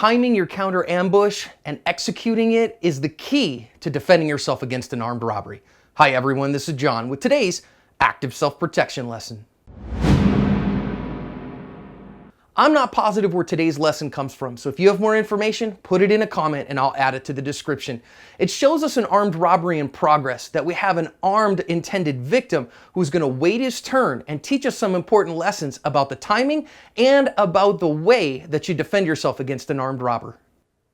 Timing your counter ambush and executing it is the key to defending yourself against an armed robbery. Hi everyone, this is John with today's active self-protection lesson. I'm not positive where today's lesson comes from, so if you have more information, put it in a comment and I'll add it to the description. It shows us an armed robbery in progress, that we have an armed intended victim who's going to wait his turn and teach us some important lessons about the timing and about the way that you defend yourself against an armed robber.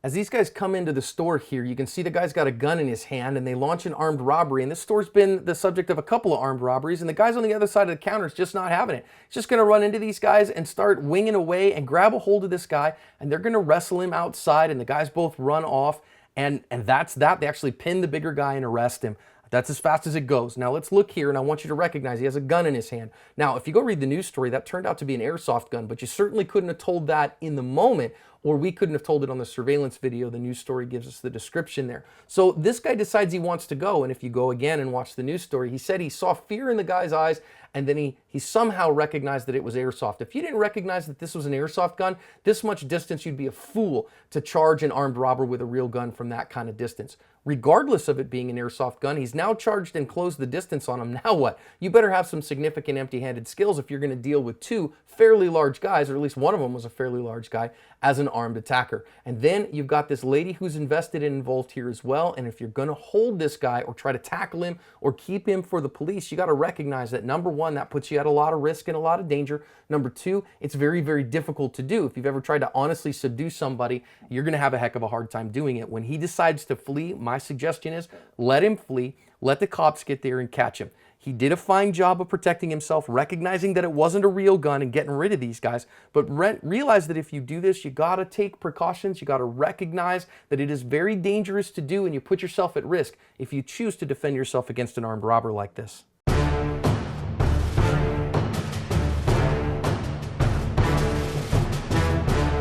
As these guys come into the store here, you can see the guy's got a gun in his hand and they launch an armed robbery. And this store's been the subject of a couple of armed robberies, and the guys on the other side of the counter is just not having it. He's just going to run into these guys and start winging away and grab a hold of this guy, and they're going to wrestle him outside, and the guys both run off, and that's that. They actually pin the bigger guy and arrest him. That's as fast as it goes. Now let's look here, and I want you to recognize he has a gun in his hand. Now, if you go read the news story, that turned out to be an airsoft gun, but you certainly couldn't have told that in the moment, or we couldn't have told it on the surveillance video. The news story gives us the description there. So this guy decides he wants to go, and if you go again and watch the news story, he said he saw fear in the guy's eyes, and then he somehow recognized that it was airsoft. If you didn't recognize that this was an airsoft gun, this much distance, you'd be a fool to charge an armed robber with a real gun from that kind of distance. Regardless of it being an airsoft gun, he's now charged and closed the distance on him. Now what? You better have some significant empty-handed skills if you're going to deal with two fairly large guys, or at least one of them was a fairly large guy, as an armed attacker. And then you've got this lady who's invested and involved here as well. And if you're going to hold this guy or try to tackle him or keep him for the police, you got to recognize that, number one, that puts you at a lot of risk and a lot of danger. Number two, it's very, very difficult to do. If you've ever tried to honestly subdue somebody, you're going to have a heck of a hard time doing it. When he decides to flee, my suggestion is let him flee, let the cops get there and catch him. He did a fine job of protecting himself, recognizing that it wasn't a real gun and getting rid of these guys. But realize that if you do this, you got to take precautions. You got to recognize that it is very dangerous to do, and you put yourself at risk if you choose to defend yourself against an armed robber like this.